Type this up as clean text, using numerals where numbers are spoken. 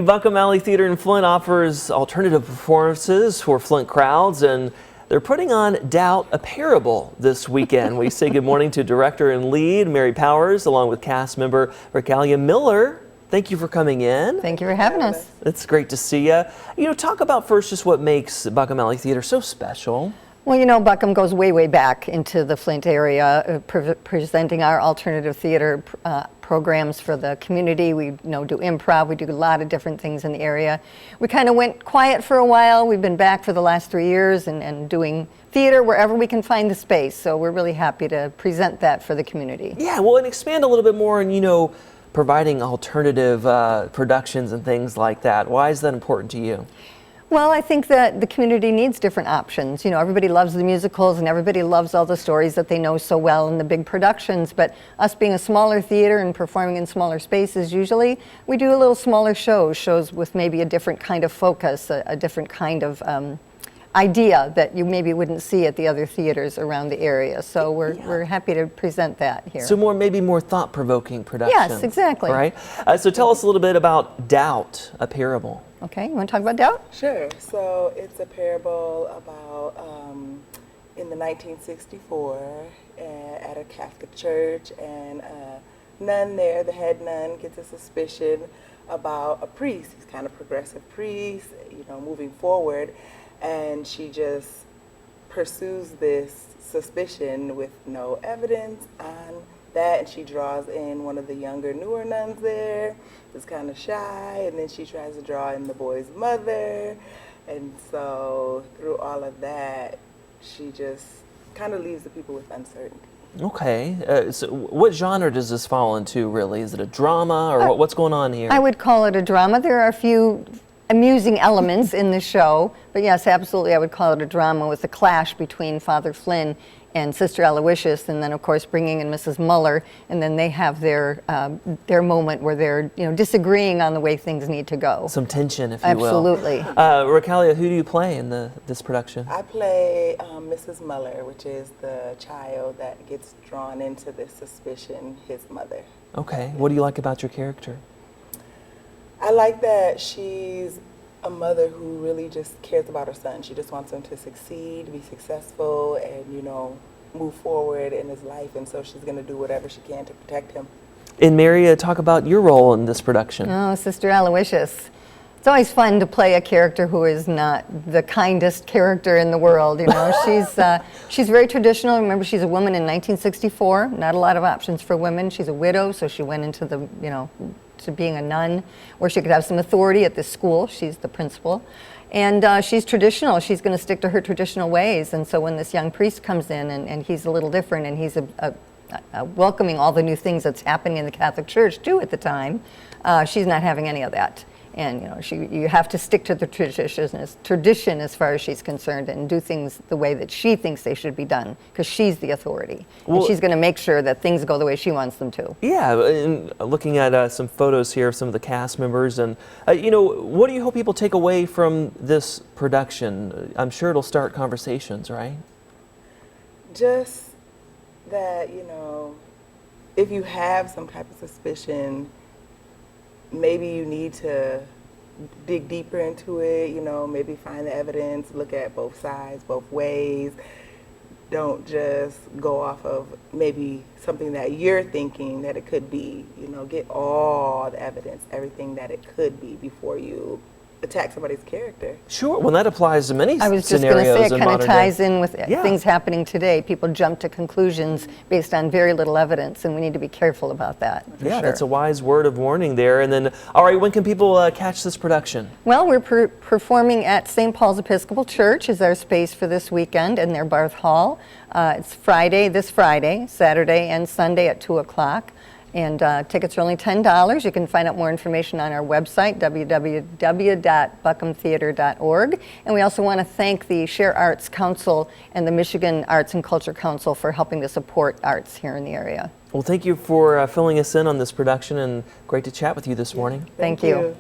Buckham Alley Theater in Flint offers alternative performances for Flint crowds, and they're putting on Doubt, a Parable this weekend. We say good morning to director and lead Mary Powers, along with cast member Rakelia Miller. Thank you for coming in. Thank you for having us. It's great to see you. Talk about first just what makes Buckham Alley Theater so special. Well, Buckham goes way, way back into the Flint area, presenting our alternative theater programs for the community. We do improv. We do a lot of different things in the area. We kind of went quiet for a while. We've been back for the last 3 years and doing theater wherever we can find the space. So we're really happy to present that for the community. Yeah, well, and expand a little bit more on, providing alternative productions and things like that. Why is that important to you? Well, I think that the community needs different options. Everybody loves the musicals and everybody loves all the stories that they know so well in the big productions, but us being a smaller theater and performing in smaller spaces, usually we do a little smaller shows with maybe a different kind of focus, a different kind of idea that you maybe wouldn't see at the other theaters around the area. So we're happy to present that here. So maybe more thought-provoking productions. Yes, exactly. Right? So tell us a little bit about Doubt, a Parable. Okay, you want to talk about Doubt? Sure. So it's a parable about in the 1964 at a Catholic church, and a nun there, the head nun, gets a suspicion about a priest. He's kind of progressive priest, moving forward, and she just pursues this suspicion with no evidence on that, and she draws in one of the younger, newer nuns there, who's kind of shy, and then she tries to draw in the boy's mother, and so through all of that, she just kind of leaves the people with uncertainty. Okay, so what genre does this fall into, really? Is it a drama, or what's going on here? I would call it a drama. There are a few amusing elements in the show, but yes, absolutely, I would call it a drama with the clash between Father Flynn and Sister Aloysius, and then of course bringing in Mrs. Muller, and then they have their moment where they're disagreeing on the way things need to go. Some tension, if you Absolutely. will. Rakelia, who do you play in this production? I play Mrs. Muller, which is the child that gets drawn into this suspicion, his mother. Okay, what do you like about your character? I like that she's a mother who really just cares about her son. She just wants him to succeed, be successful, and move forward in his life, and so she's going to do whatever she can to protect him. And Mary, talk about your role in this production. Oh, Sister Aloysius. It's always fun to play a character who is not the kindest character in the world. She's very traditional. Remember, she's a woman in 1964. Not a lot of options for women. She's a widow, so she went into the to being a nun, where she could have some authority at this school. She's the principal. And she's traditional. She's going to stick to her traditional ways. And so when this young priest comes in and he's a little different, and he's welcoming all the new things that's happening in the Catholic Church too at the time, she's not having any of that. And you have to stick to the tradition as far as she's concerned, and do things the way that she thinks they should be done, because she's the authority. And she's going to make sure that things go the way she wants them to. Yeah, and looking at some photos here of some of the cast members, and what do you hope people take away from this production? I'm sure it'll start conversations, right? Just that, if you have some type of suspicion, maybe you need to dig deeper into it, maybe find the evidence, look at both sides, both ways. Don't just go off of maybe something that you're thinking that it could be. Get all the evidence, everything that it could be, before you attack somebody's character. Sure, well, that applies to many scenarios. I was just going to say, it kind of ties in with things happening today. People jump to conclusions based on very little evidence, and we need to be careful about that. Yeah, that's a wise word of warning there. And then, all right, when can people catch this production? Well, we're performing at St. Paul's Episcopal Church is our space for this weekend in their Barth Hall. It's this Friday, Saturday, and Sunday at 2 o'clock. And tickets are only $10. You can find out more information on our website, www.buckhamtheater.org. And we also want to thank the Share Arts Council and the Michigan Arts and Culture Council for helping to support arts here in the area. Well, thank you for filling us in on this production, and great to chat with you this morning. Thank you.